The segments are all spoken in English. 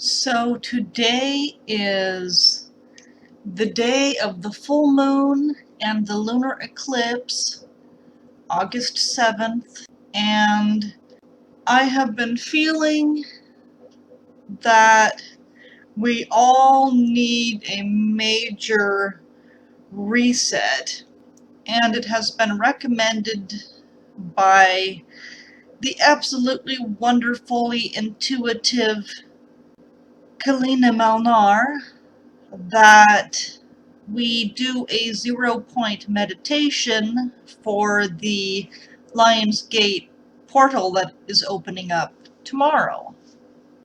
So today is the day of the full moon and the lunar eclipse, August 7th, and I have been feeling that we all need a major reset, and it has been recommended by the absolutely wonderfully intuitive Kalina Malnar that we do a 0-point meditation for the Lionsgate portal that is opening up tomorrow.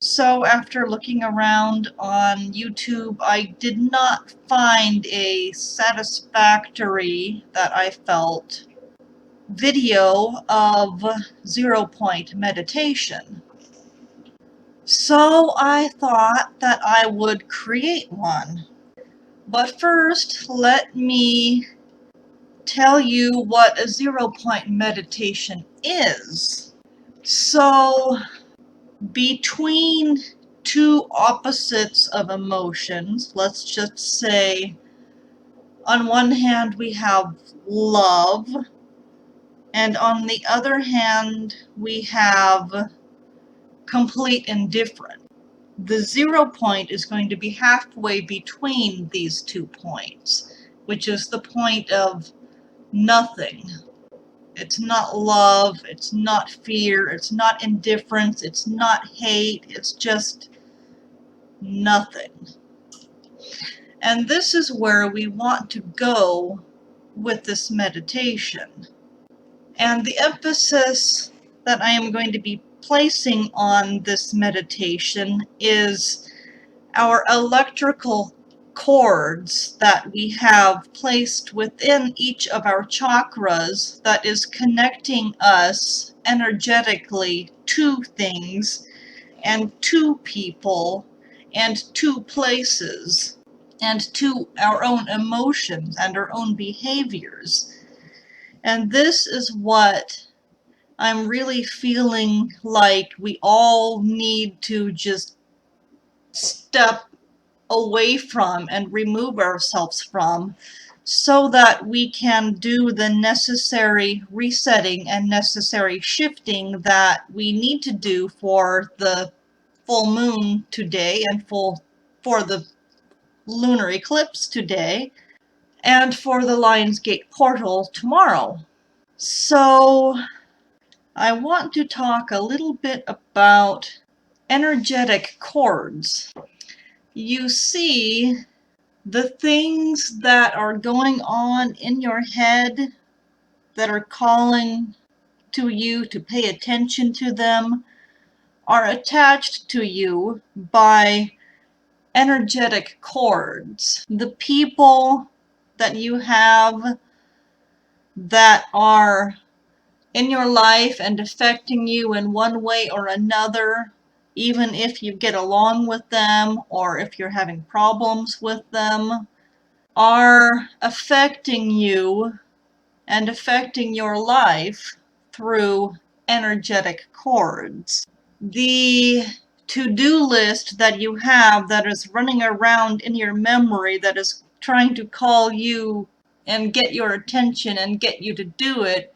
So after looking around on YouTube, I did not find a satisfactory, that I felt, video of 0-point meditation. So I thought that I would create one. But first, let me tell you what a 0-point meditation is. So, between two opposites of emotions, let's just say, on one hand we have love, and on the other hand we have complete indifference. The 0 point is going to be halfway between these 2 points, which is the point of nothing. It's not love, it's not fear, it's not indifference, it's not hate, it's just nothing. And this is where we want to go with this meditation. And the emphasis that I am going to be placing on this meditation is our electrical cords that we have placed within each of our chakras that is connecting us energetically to things and to people and to places and to our own emotions and our own behaviors. And this is what I'm really feeling like we all need to just step away from and remove ourselves from, so that we can do the necessary resetting and necessary shifting that we need to do for the full moon today and for the lunar eclipse today and for the Lionsgate portal tomorrow. So I want to talk a little bit about energetic cords. You see, the things that are going on in your head that are calling to you to pay attention to them are attached to you by energetic cords. The people that you have that are in your life and affecting you in one way or another, even if you get along with them or if you're having problems with them, are affecting you and affecting your life through energetic cords. The to-do list that you have that is running around in your memory that is trying to call you and get your attention and get you to do it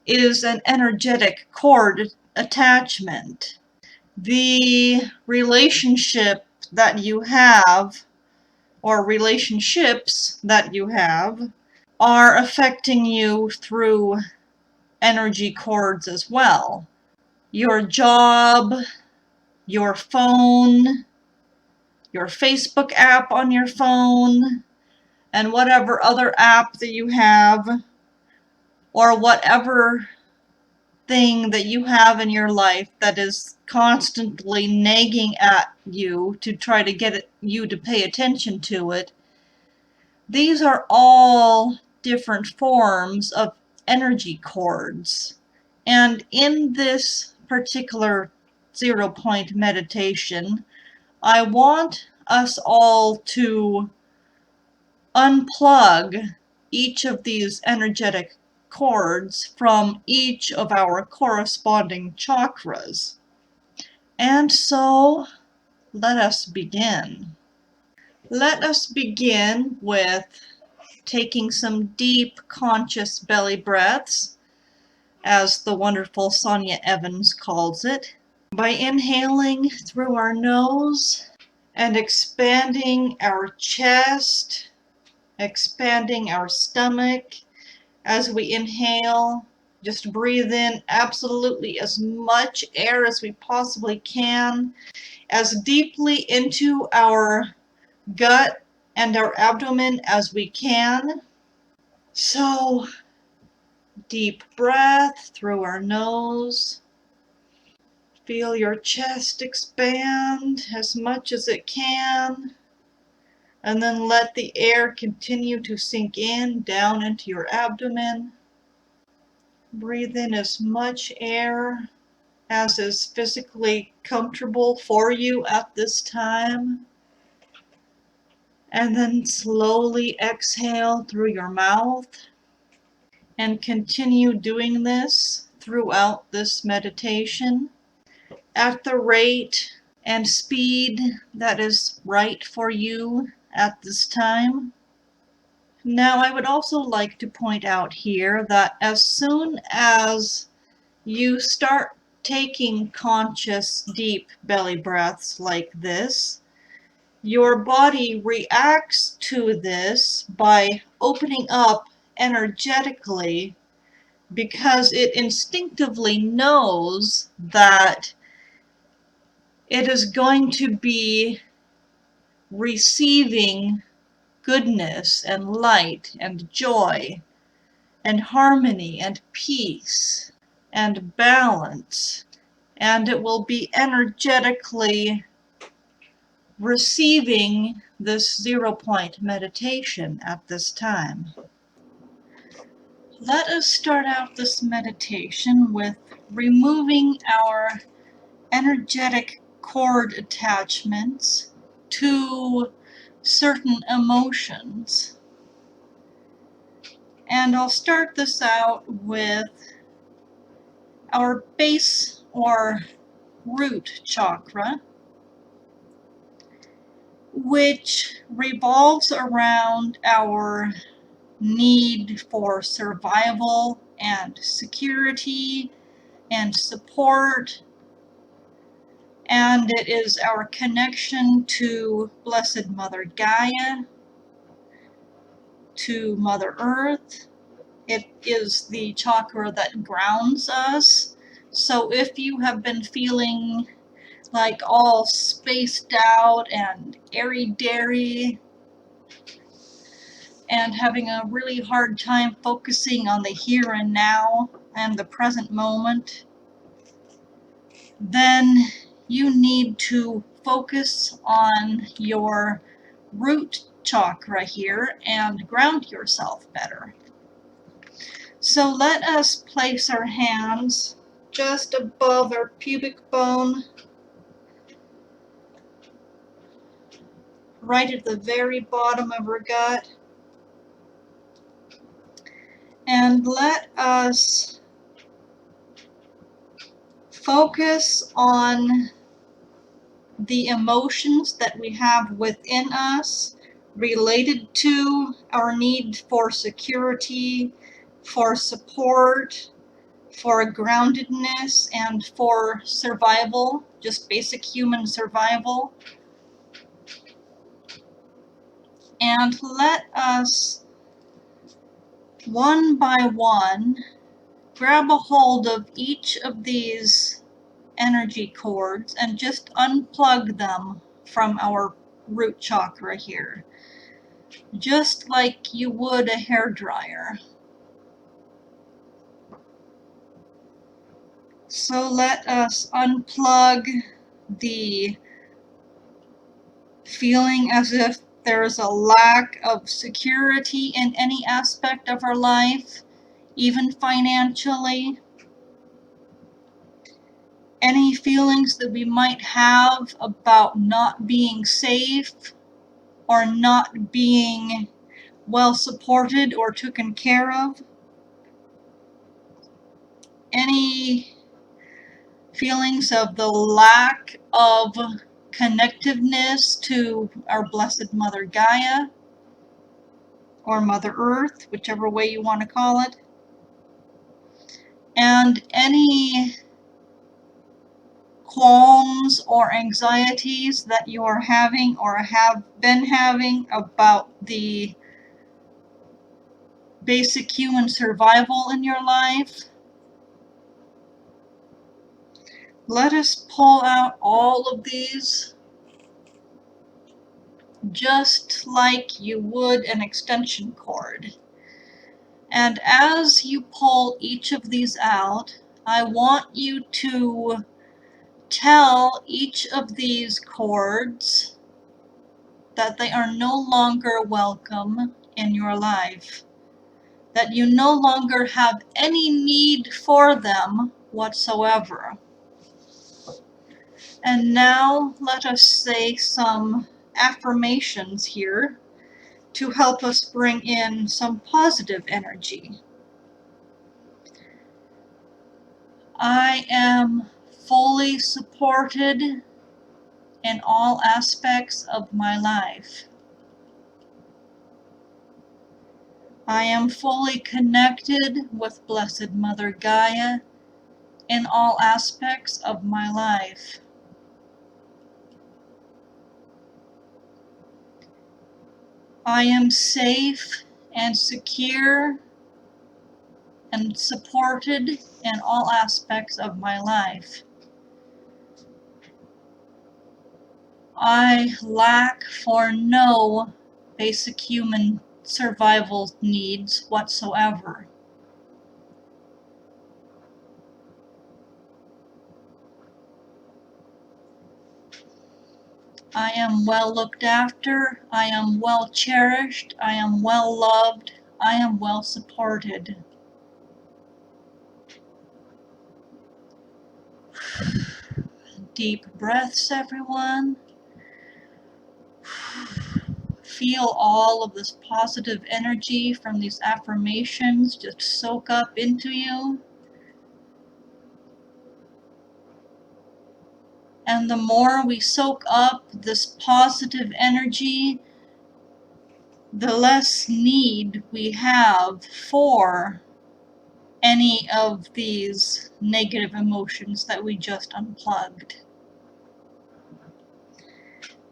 is an energetic cord attachment. The relationship that you have, or relationships that you have, are affecting you through energy cords as well. Your job, your phone, your Facebook app on your phone, and whatever other app that you have, or whatever thing that you have in your life that is constantly nagging at you to try to get you to pay attention to it. These are all different forms of energy cords. And in this particular 0-point meditation, I want us all to unplug each of these energetic cords from each of our corresponding chakras. And so let us begin. Let us begin with taking some deep, conscious belly breaths, as the wonderful Sonia Evans calls it, by inhaling through our nose and expanding our chest, expanding our stomach. As we inhale, just breathe in absolutely as much air as we possibly can, as deeply into our gut and our abdomen as we can. So, deep breath through our nose. Feel your chest expand as much as it can. And then let the air continue to sink in down into your abdomen. Breathe in as much air as is physically comfortable for you at this time. And then slowly exhale through your mouth. And continue doing this throughout this meditation at the rate and speed that is right for you at this time. Now, I would also like to point out here that as soon as you start taking conscious, deep belly breaths like this, your body reacts to this by opening up energetically, because it instinctively knows that it is going to be receiving goodness and light and joy and harmony and peace and balance, and it will be energetically receiving this 0-point meditation at this time. Let us start out this meditation with removing our energetic cord attachments to certain emotions. And I'll start this out with our base or root chakra, which revolves around our need for survival and security and support. And it is our connection to Blessed Mother Gaia, to Mother Earth. It is the chakra that grounds us. So if you have been feeling like all spaced out and airy-dairy and having a really hard time focusing on the here and now and the present moment, then you need to focus on your root chakra here and ground yourself better. So let us place our hands just above our pubic bone, right at the very bottom of our gut, and let us focus on the emotions that we have within us related to our need for security, for support, for groundedness, and for survival, just basic human survival. And let us, one by one, grab a hold of each of these energy cords and just unplug them from our root chakra here, just like you would a hairdryer. So let us unplug the feeling as if there's a lack of security in any aspect of our life, even financially. Any feelings that we might have about not being safe or not being well supported or taken care of. Any feelings of the lack of connectiveness to our Blessed Mother Gaia, or Mother Earth, whichever way you want to call it. And any qualms or anxieties that you are having or have been having about the basic human survival in your life, let us pull out all of these just like you would an extension cord. And as you pull each of these out, I want you to tell each of these cords that they are no longer welcome in your life, that you no longer have any need for them whatsoever. And now let us say some affirmations here to help us bring in some positive energy. I am fully supported in all aspects of my life. I am fully connected with Blessed Mother Gaia in all aspects of my life. I am safe and secure and supported in all aspects of my life. I lack for no basic human survival needs whatsoever. I am well looked after, I am well cherished, I am well loved, I am well supported. Deep breaths, everyone. Feel all of this positive energy from these affirmations just soak up into you. And the more we soak up this positive energy, the less need we have for any of these negative emotions that we just unplugged.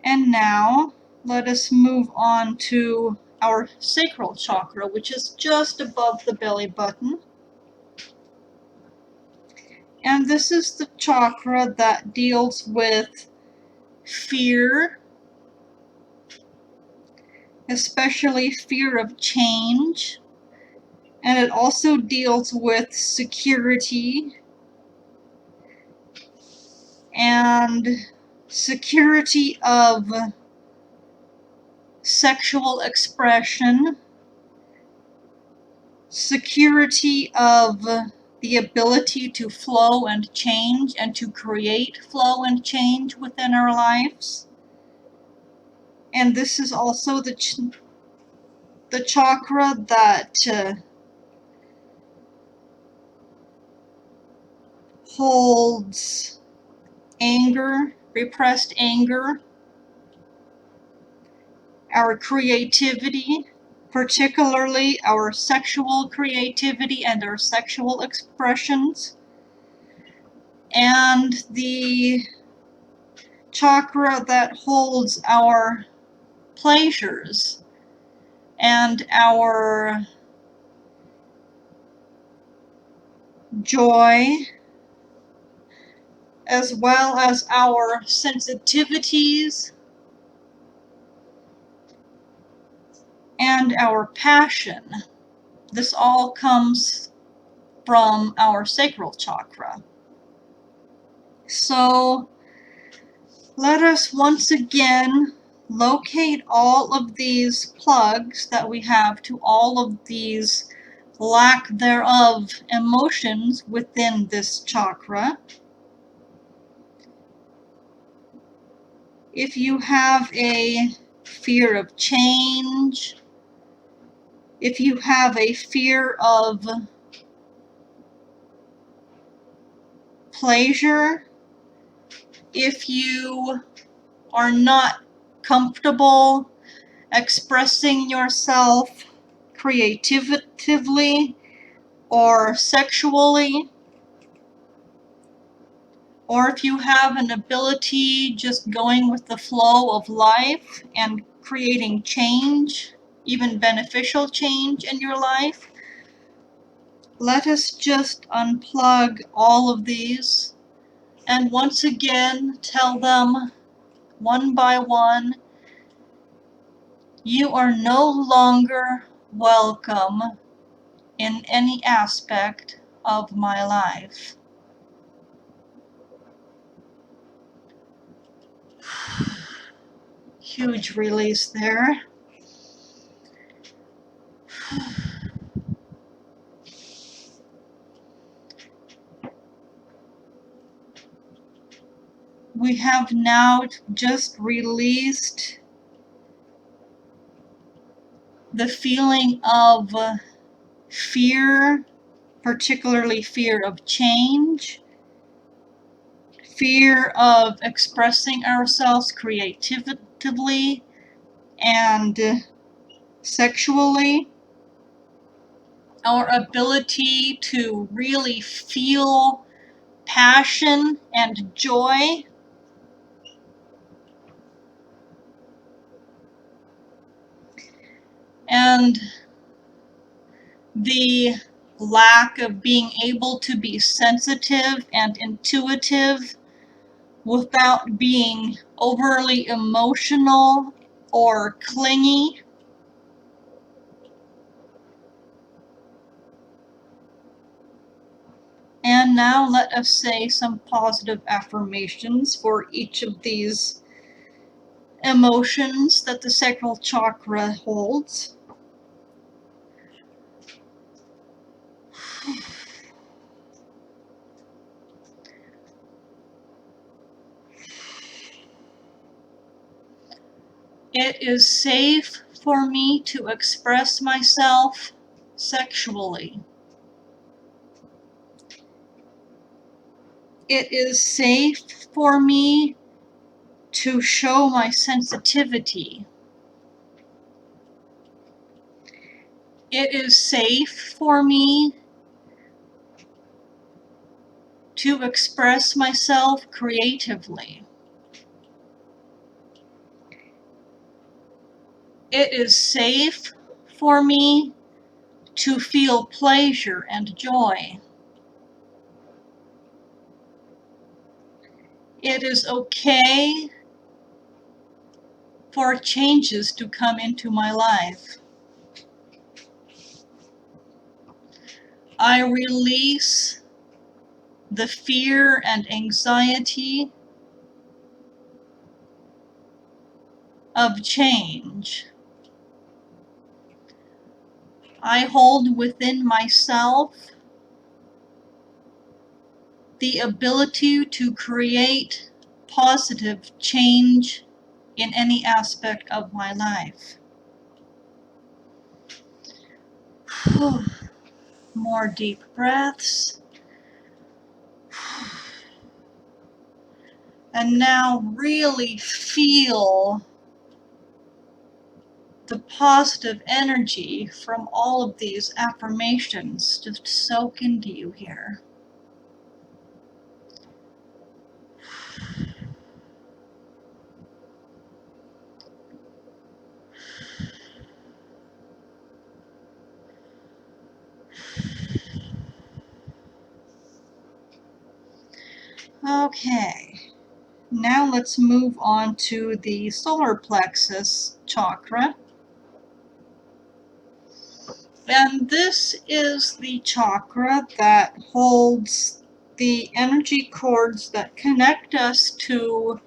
And now, let us move on to our sacral chakra, which is just above the belly button. And this is the chakra that deals with fear, especially fear of change. And it also deals with security and security of sexual expression, security of the ability to flow and change and to create flow and change within our lives. And this is also the chakra that holds anger, repressed anger, our creativity, particularly our sexual creativity and our sexual expressions, and the chakra that holds our pleasures and our joy, as well as our sensitivities and our passion. This all comes from our sacral chakra. So let us once again locate all of these plugs that we have to all of these lack thereof emotions within this chakra. If you have a fear of change, if you have a fear of pleasure, if you are not comfortable expressing yourself creatively or sexually, or if you have an ability just going with the flow of life and creating change, even beneficial change in your life, let us just unplug all of these and once again tell them one by one, you are no longer welcome in any aspect of my life. Huge release there. We have now just released the feeling of fear, particularly fear of change, fear of expressing ourselves creatively and sexually, our ability to really feel passion and joy, and the lack of being able to be sensitive and intuitive without being overly emotional or clingy. And now let us say some positive affirmations for each of these emotions that the sacral chakra holds. It is safe for me to express myself sexually. It is safe for me to show my sensitivity. It is safe for me to express myself creatively. It is safe for me to feel pleasure and joy. It is okay for changes to come into my life. I release the fear and anxiety of change. I hold within myself the ability to create positive change in any aspect of my life. More deep breaths. And now really feel the positive energy from all of these affirmations just soak into you here. Okay, now let's move on to the solar plexus chakra. And this is the chakra that holds the energy cords that connect us to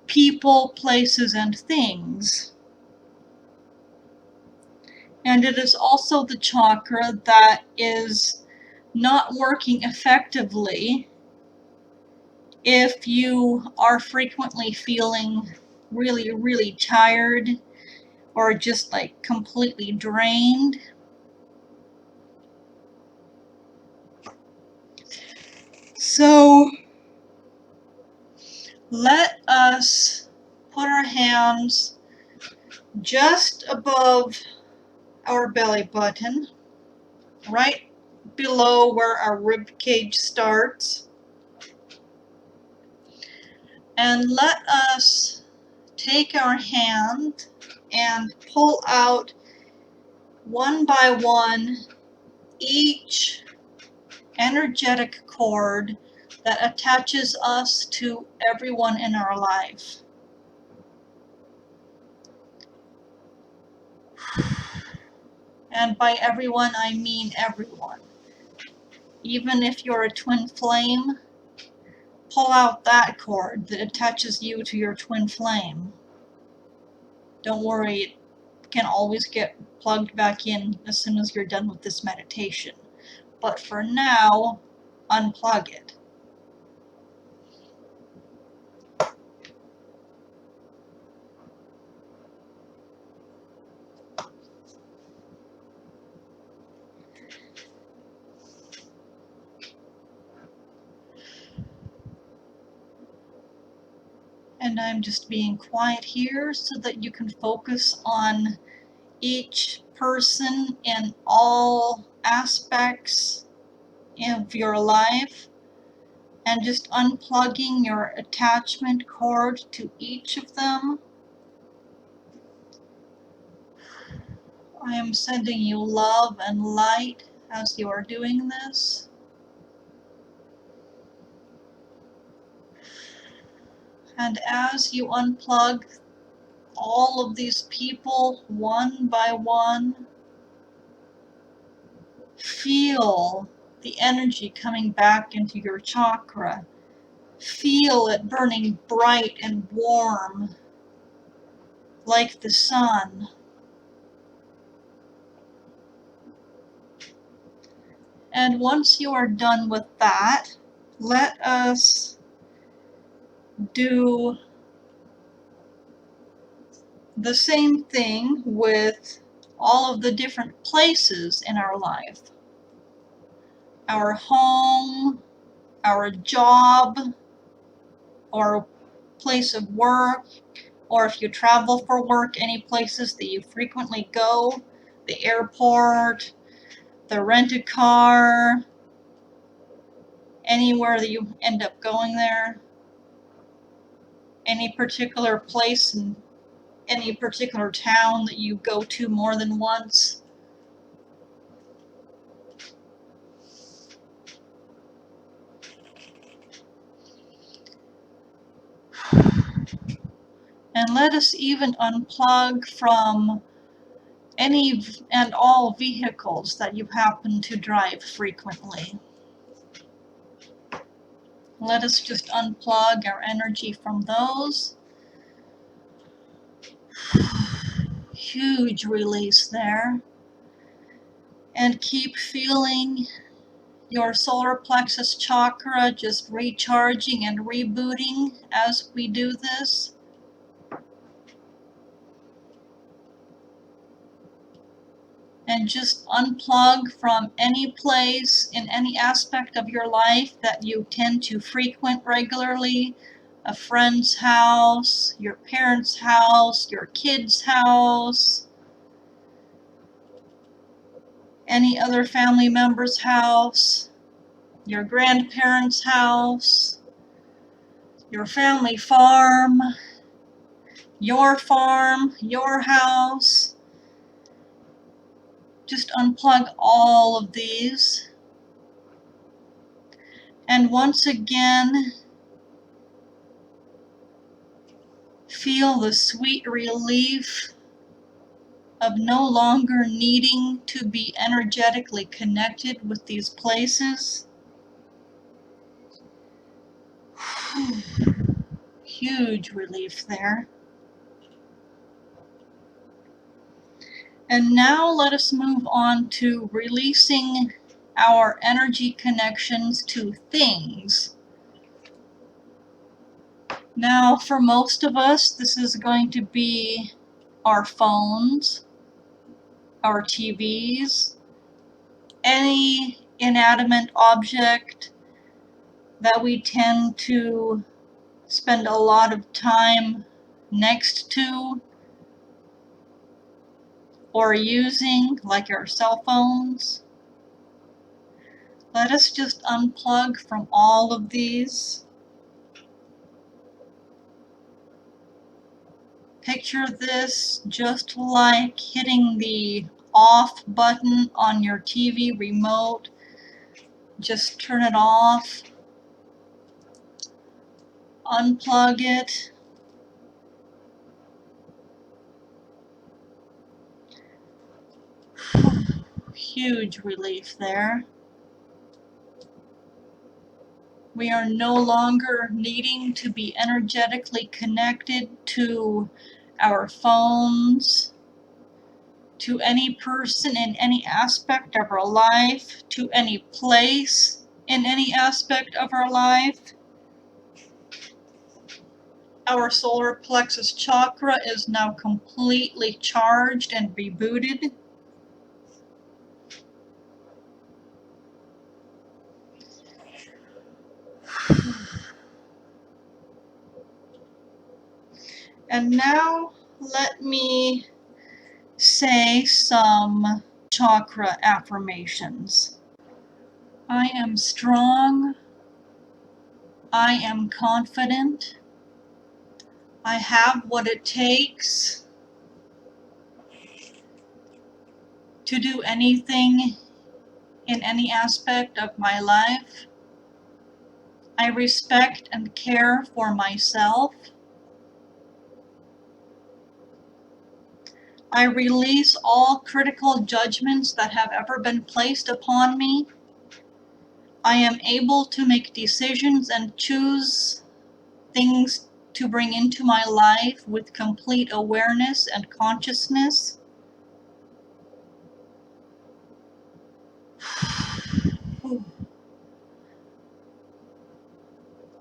people, places, and things. And it is also the chakra that is not working effectively if you are frequently feeling really, really tired or just like completely drained. So Let us put our hands just above our belly button, right below where our rib cage starts. And let us take our hand and pull out one by one each energetic cord that attaches us to everyone in our life. And by everyone, I mean everyone. Even if you're a twin flame, pull out that cord that attaches you to your twin flame. Don't worry, it can always get plugged back in as soon as you're done with this meditation. But for now, unplug it. And I'm just being quiet here so that you can focus on each person in all aspects of your life and just unplugging your attachment cord to each of them. I am sending you love and light as you are doing this. And as you unplug all of these people one by one, feel the energy coming back into your chakra. Feel it burning bright and warm like the sun. And once you are done with that, let us do the same thing with all of the different places in our life. Our home, our job, our place of work, or if you travel for work, any places that you frequently go, the airport, the rented car, anywhere that you end up going there, any particular place in any particular town that you go to more than once. And let us even unplug from any and all vehicles that you happen to drive frequently. Let us just unplug our energy from those. Huge release there. And keep feeling your solar plexus chakra just recharging and rebooting as we do this. And just unplug from any place in any aspect of your life that you tend to frequent regularly. A friend's house, your parents' house, your kid's house, any other family member's house, your grandparents' house, your family farm, your house. Just unplug all of these. And once again, feel the sweet relief of no longer needing to be energetically connected with these places. Huge relief there. And now let us move on to releasing our energy connections to things. Now, for most of us, this is going to be our phones, our TVs, any inanimate object that we tend to spend a lot of time next to or using, like our cell phones. Let us just unplug from all of these. Picture this just like hitting the off button on your TV remote. Just turn it off, unplug it. Huge relief there. We are no longer needing to be energetically connected to our phones, to any person in any aspect of our life, to any place in any aspect of our life. Our solar plexus chakra is now completely charged and rebooted. And now let me say some chakra affirmations. I am strong. I am confident. I have what it takes to do anything in any aspect of my life. I respect and care for myself. I release all critical judgments that have ever been placed upon me. I am able to make decisions and choose things to bring into my life with complete awareness and consciousness.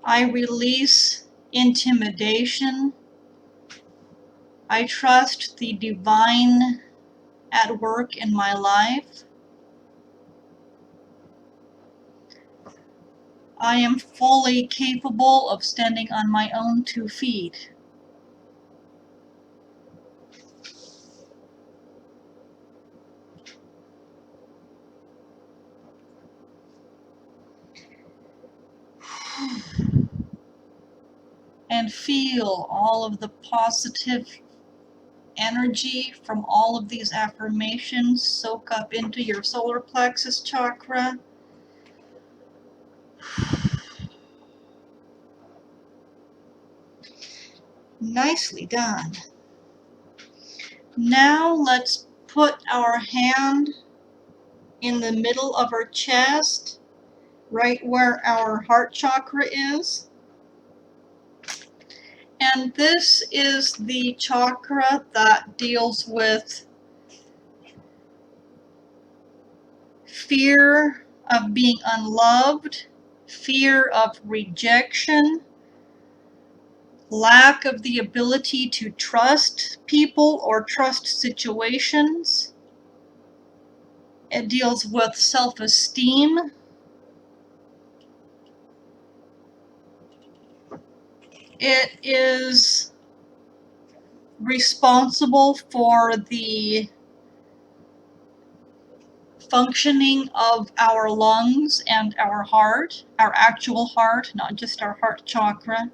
I release intimidation. I trust the divine at work in my life. I am fully capable of standing on my own 2 feet. And feel all of the positive energy from all of these affirmations soak up into your solar plexus chakra. Nicely done. Now let's put our hand in the middle of our chest, right where our heart chakra is. And this is the chakra that deals with fear of being unloved, fear of rejection, lack of the ability to trust people or trust situations. It deals with self-esteem. It is responsible for the functioning of our lungs and our heart, our actual heart, not just our heart chakra.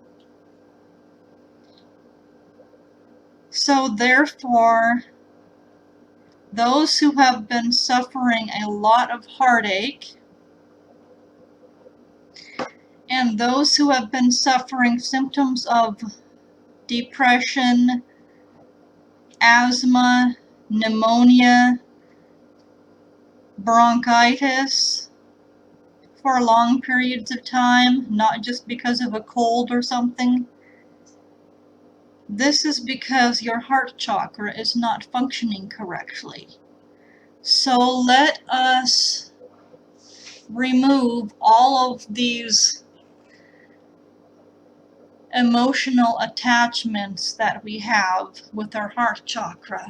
So therefore, those who have been suffering a lot of heartache and those who have been suffering symptoms of depression, asthma, pneumonia, bronchitis for long periods of time, not just because of a cold or something. This is because your heart chakra is not functioning correctly. So let us remove all of these emotional attachments that we have with our heart chakra.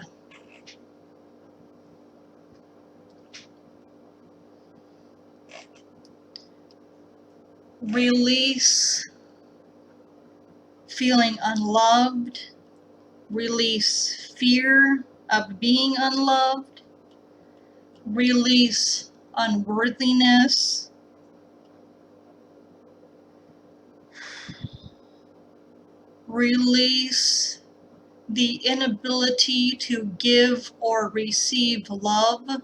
Release feeling unloved. Release fear of being unloved. Release unworthiness. Release the inability to give or receive love.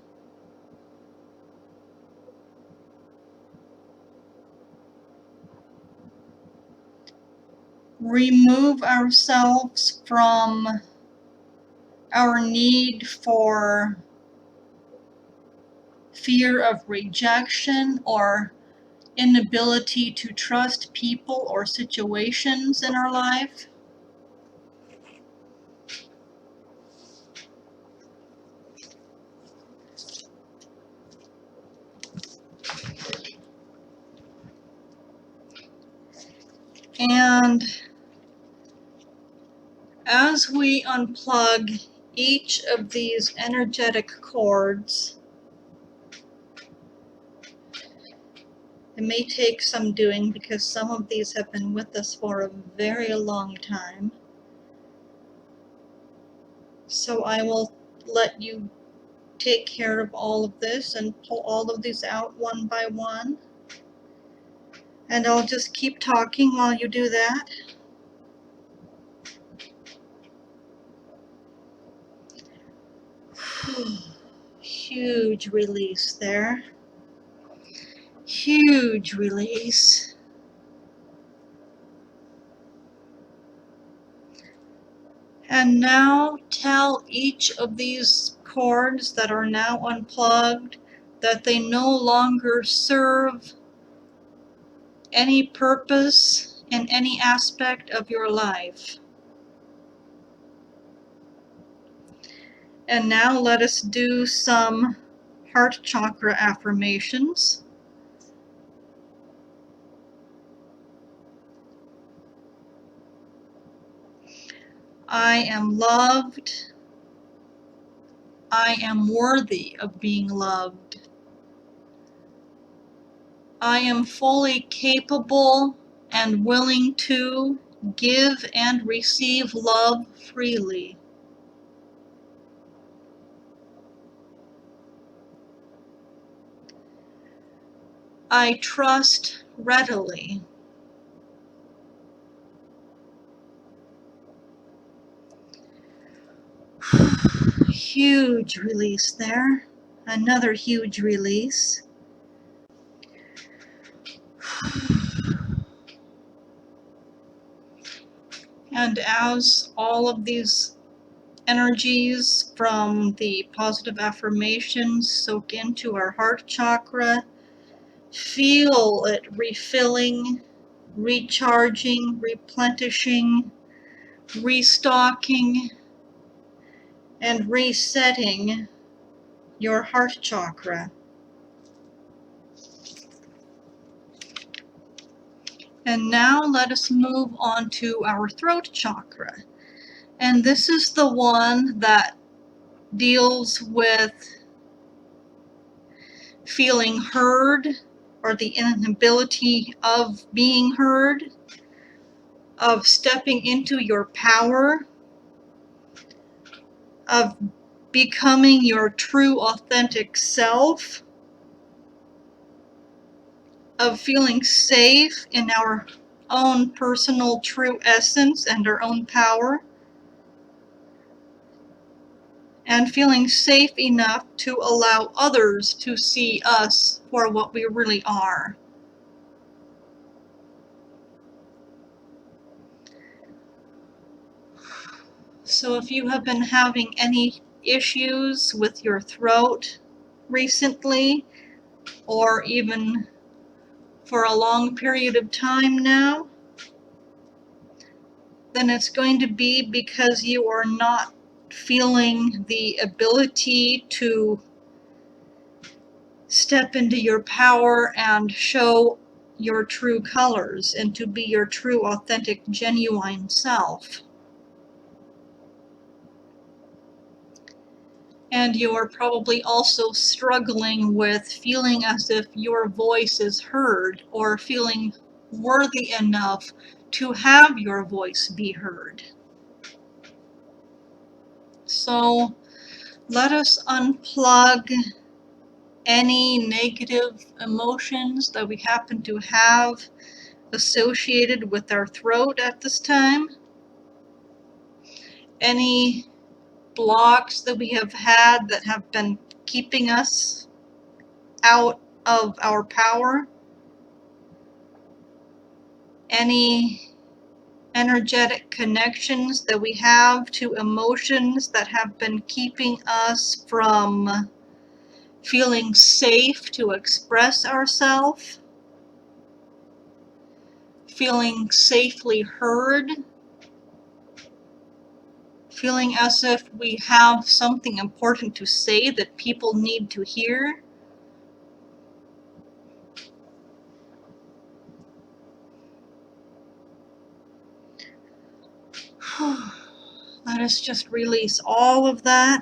Remove ourselves from our need for fear of rejection or inability to trust people or situations in our life. And as we unplug each of these energetic cords, it may take some doing because some of these have been with us for a very long time. So I will let you take care of all of this and pull all of these out one by one. And I'll just keep talking while you do that. Huge release there. Huge release. And now tell each of these cords that are now unplugged that they no longer serve any purpose in any aspect of your life. And now let us do some heart chakra affirmations. I am loved. I am worthy of being loved. I am fully capable and willing to give and receive love freely. I trust readily. Huge release there. Another huge release. And as all of these energies from the positive affirmations soak into our heart chakra, feel it refilling, recharging, replenishing, restocking, and resetting your heart chakra. And now let us move on to our throat chakra. And this is the one that deals with feeling heard or the inability of being heard, of stepping into your power, of becoming your true authentic self, of feeling safe in our own personal true essence and our own power, and feeling safe enough to allow others to see us for what we really are. So if you have been having any issues with your throat recently, or even for a long period of time now, then it's going to be because you are not feeling the ability to step into your power and show your true colors and to be your true, authentic, genuine self. And you are probably also struggling with feeling as if your voice is heard or feeling worthy enough to have your voice be heard. So let us unplug any negative emotions that we happen to have associated with our throat at this time. Any blocks that we have had that have been keeping us out of our power. Any energetic connections that we have to emotions that have been keeping us from feeling safe to express ourselves, feeling safely heard, feeling as if we have something important to say that people need to hear. Let us just release all of that.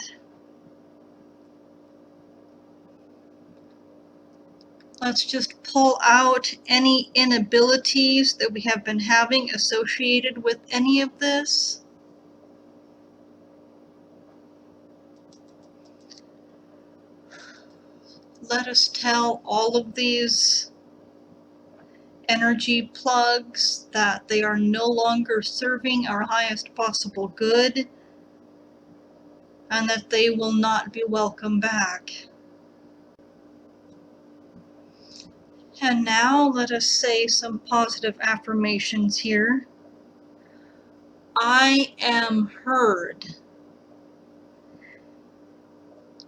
Let's just pull out any inabilities that we have been having associated with any of this. Let us tell all of these energy plugs that they are no longer serving our highest possible good and that they will not be welcome back. And now let us say some positive affirmations here. I am heard.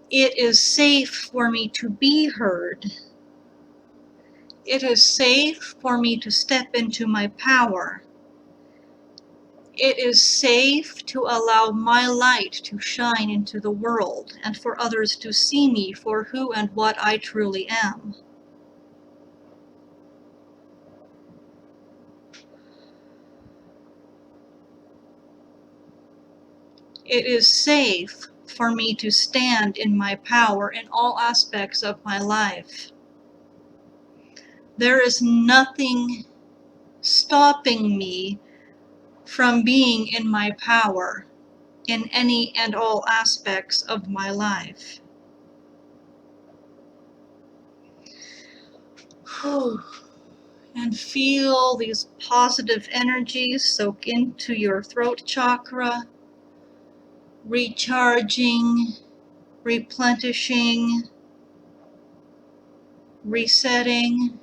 It is safe for me to be heard. It is safe for me to step into my power. It is safe to allow my light to shine into the world and for others to see me for who and what I truly am. It is safe for me to stand in my power in all aspects of my life. There is nothing stopping me from being in my power in any and all aspects of my life. And feel these positive energies soak into your throat chakra, recharging, replenishing, resetting.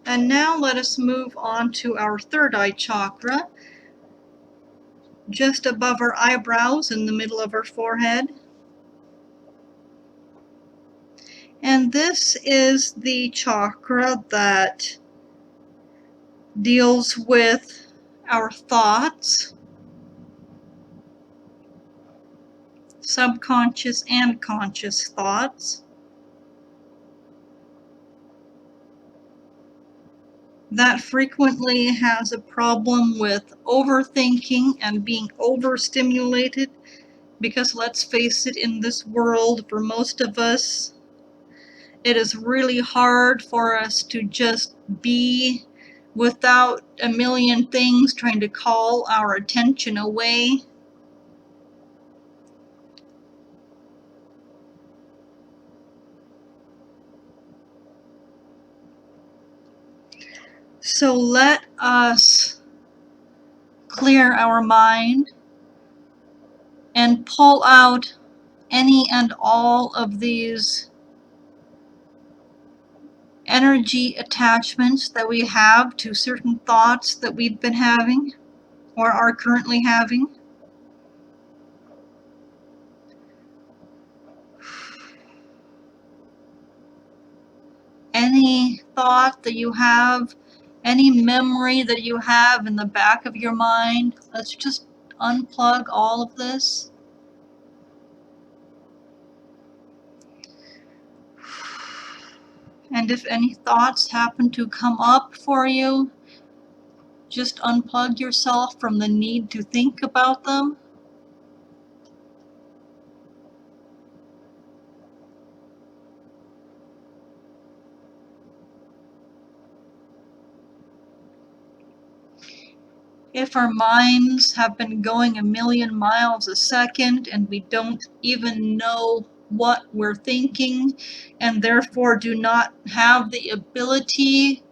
And now let us move on to our third eye chakra, just above our eyebrows in the middle of our forehead. And this is the chakra that deals with our thoughts, subconscious and conscious thoughts. That frequently has a problem with overthinking and being overstimulated, because let's face it, in this world, for most of us, it is really hard for us to just be without a million things trying to call our attention away. So let us clear our mind and pull out any and all of these energy attachments that we have to certain thoughts that we've been having or are currently having. Any thought that you have, any memory that you have in the back of your mind, let's just unplug all of this. And if any thoughts happen to come up for you, just unplug yourself from the need to think about them. If our minds have been going a million miles a second and we don't even know what we're thinking and therefore do not have the ability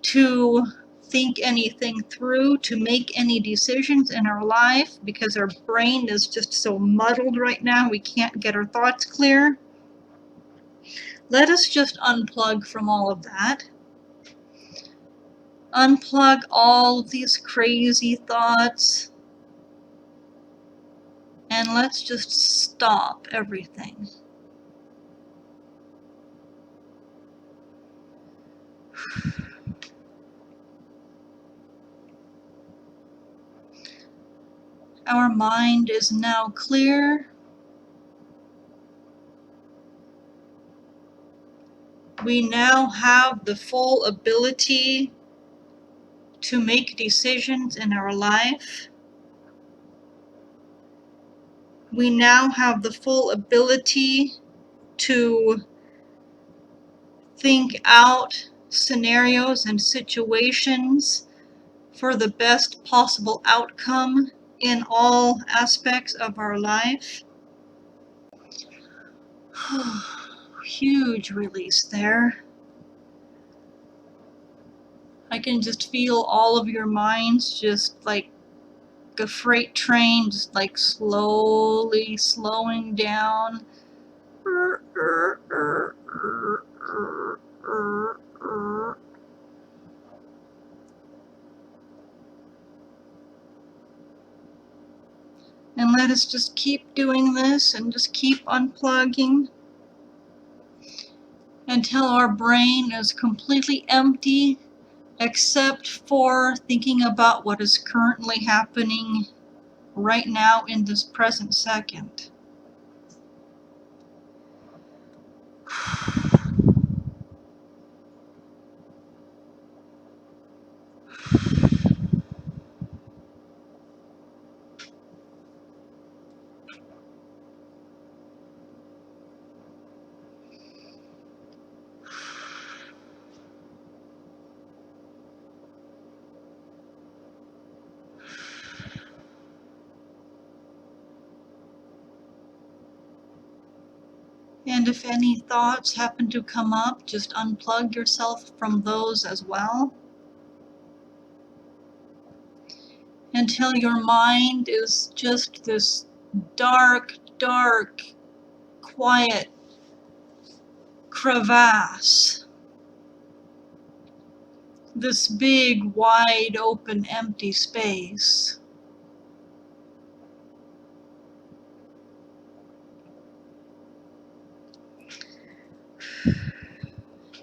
to think anything through, to make any decisions in our life because our brain is just so muddled right now, we can't get our thoughts clear. Let us just unplug from all of that. Unplug all of these crazy thoughts. And let's just stop everything. Our mind is now clear. We now have the full ability to make decisions in our life. We now have the full ability to think out scenarios and situations for the best possible outcome in all aspects of our life. Huge release there. I can just feel all of your minds just like a freight train, just like slowly slowing down. And let us just keep doing this and just keep unplugging until our brain is completely empty except for thinking about what is currently happening right now in this present second. And if any thoughts happen to come up, just unplug yourself from those as well. Until your mind is just this dark, dark, quiet crevasse. This big, wide open, empty space.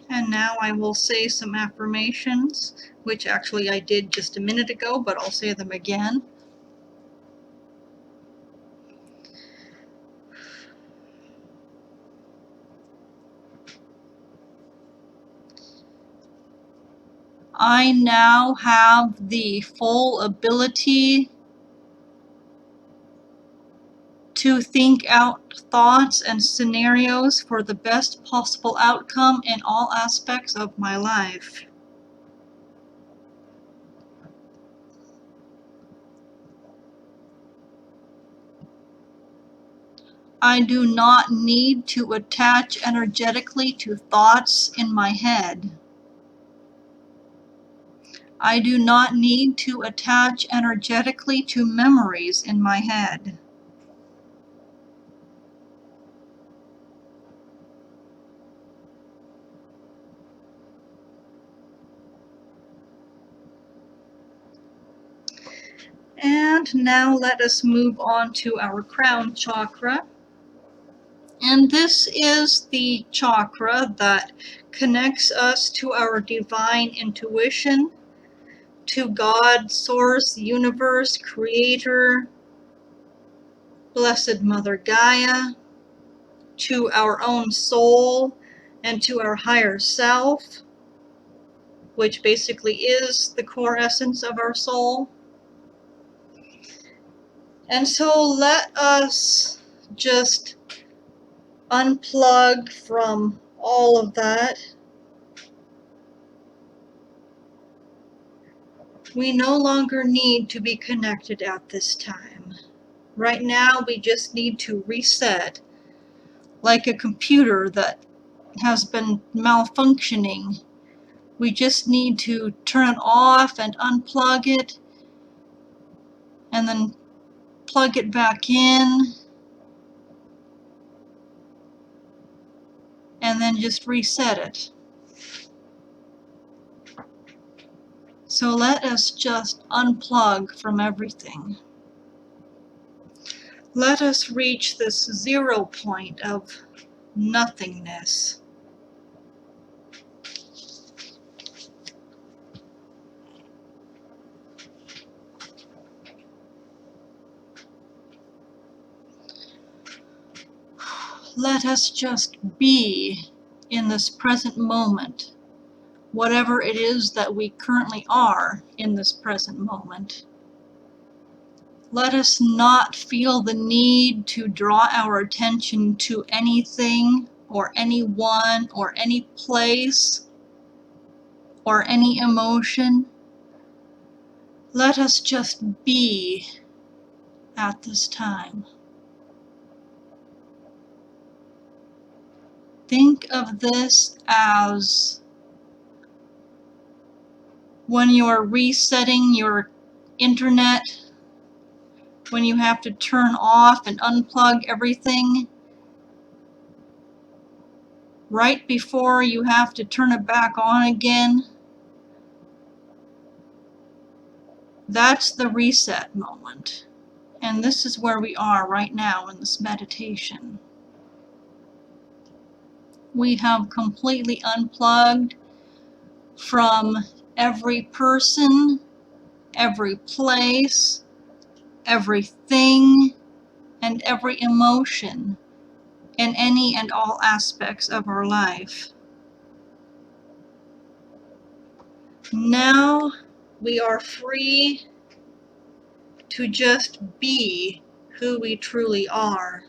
And now I will say some affirmations, which actually I did just a minute ago, but I'll say them again. I now have the full ability to think out thoughts and scenarios for the best possible outcome in all aspects of my life. I do not need to attach energetically to thoughts in my head. I do not need to attach energetically to memories in my head. And now let us move on to our crown chakra. And this is the chakra that connects us to our divine intuition, to God, Source, Universe, Creator, Blessed Mother Gaia, to our own soul, and to our higher self, which basically is the core essence of our soul. And so let us just unplug from all of that We no longer need to be connected at this time. Right now, we just need to reset, like a computer that has been malfunctioning. We just need to turn it off and unplug it, and then plug it back in, and then just reset it. So let us just unplug from everything. Let us reach this 0 point of nothingness. Let us just be in this present moment, whatever it is that we currently are in this present moment. Let us not feel the need to draw our attention to anything or anyone or any place or any emotion. Let us just be at this time. Think of this as when you're resetting your internet, when you have to turn off and unplug everything right before you have to turn it back on again. That's the reset moment. And this is where we are right now in this meditation. We have completely unplugged from every person, every place, everything, and every emotion in any and all aspects of our life. Now we are free to just be who we truly are.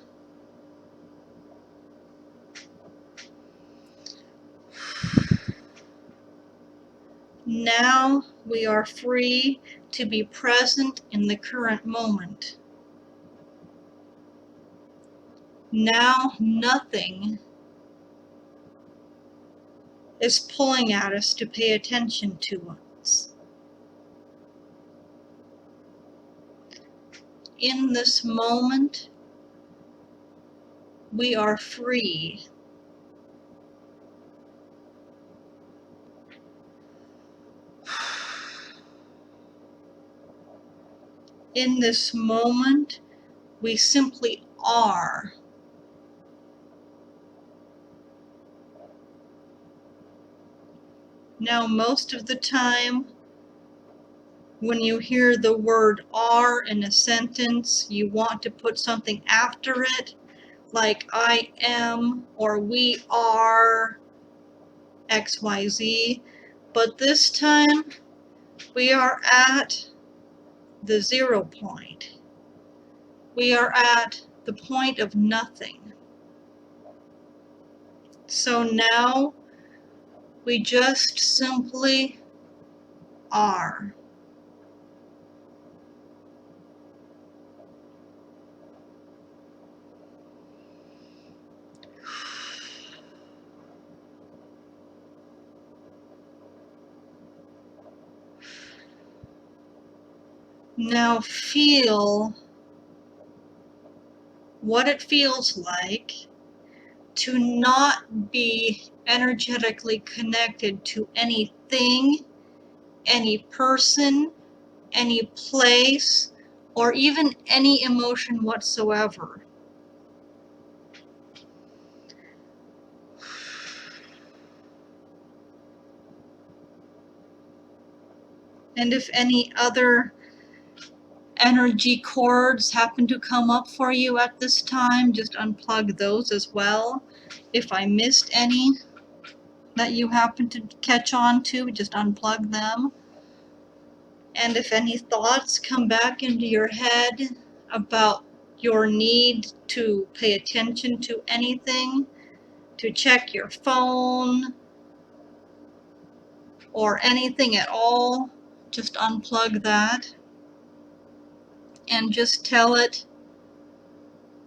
Now we are free to be present in the current moment. Now nothing is pulling at us to pay attention to us. In this moment, we are free. In this moment, we simply are. Now, most of the time, when you hear the word are in a sentence, you want to put something after it, like I am or we are XYZ. But this time, we are at the 0 point. We are at the point of nothing. So now we just simply are. Now feel what it feels like to not be energetically connected to anything, any person, any place, or even any emotion whatsoever. And if any other energy cords happen to come up for you at this time, just unplug those as well. If I missed any that you happen to catch on to, just unplug them. And if any thoughts come back into your head about your need to pay attention to anything, to check your phone, or anything at all, Just unplug that and just tell it,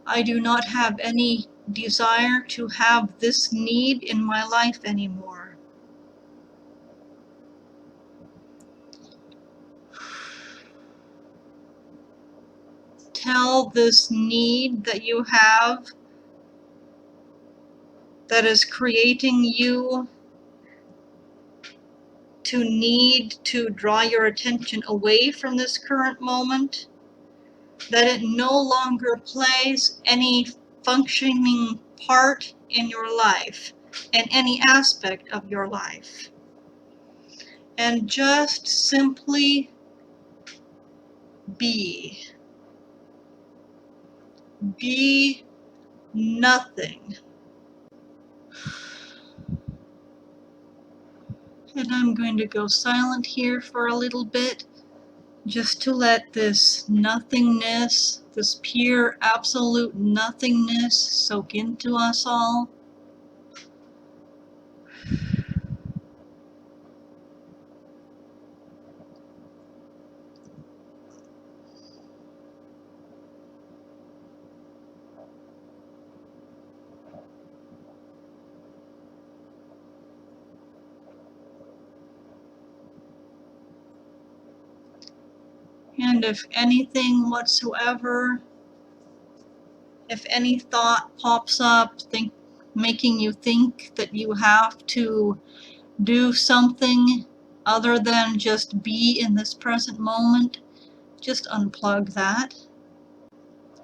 I do not have any desire to have this need in my life anymore. Tell this need that you have that is creating you to need to draw your attention away from this current moment, that it no longer plays any functioning part in your life, in any aspect of your life. And just simply be. Be nothing. And I'm going to go silent here for a little bit, just to let this nothingness, this pure absolute nothingness, soak into us all. And if anything whatsoever, if any thought pops up, making you think that you have to do something other than just be in this present moment, just unplug that.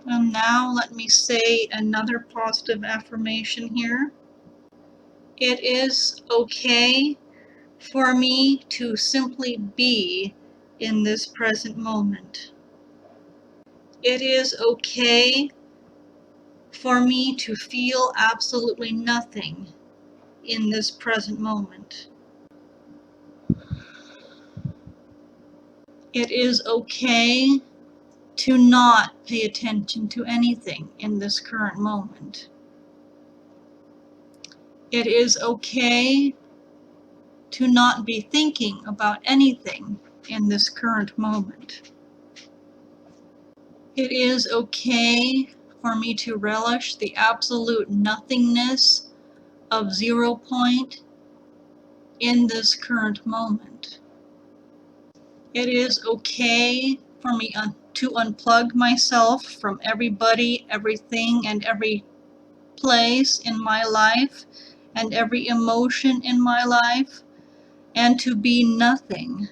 And now let me say another positive affirmation here. It is okay for me to simply be in this present moment. It is okay for me to feel absolutely nothing in this present moment. It is okay to not pay attention to anything in this current moment. It is okay to not be thinking about anything in this current moment. It is okay for me to relish the absolute nothingness of 0 point in this current moment. It is okay for me to unplug myself from everybody, everything, and every place in my life, and every emotion in my life, and to be nothing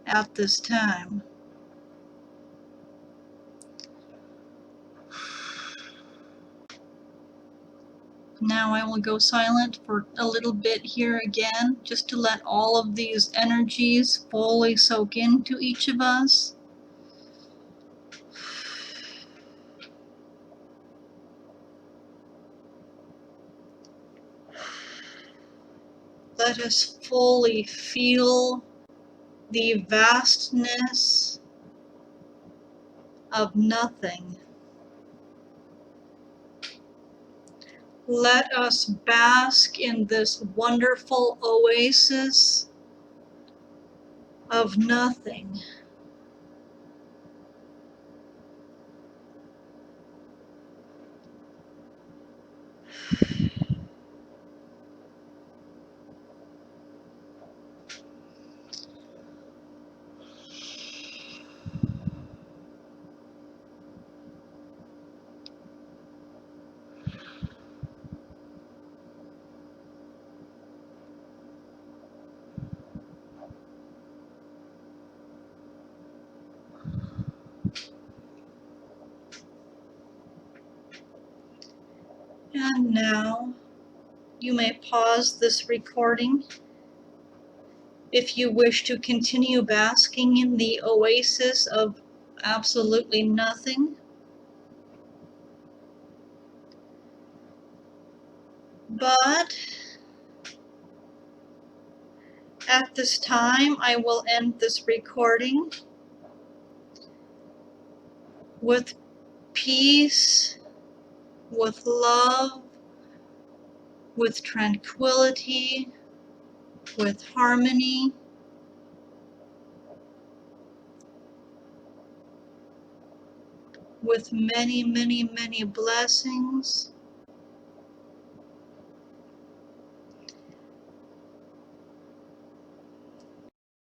at this time. Now I will go silent for a little bit here again, just to let all of these energies fully soak into each of us. Let us fully feel the vastness of nothing. Let us bask in this wonderful oasis of nothing. And now you may pause this recording if you wish to continue basking in the oasis of absolutely nothing. But at this time, I will end this recording with peace, with love, with tranquility, with harmony, with many, many, many blessings.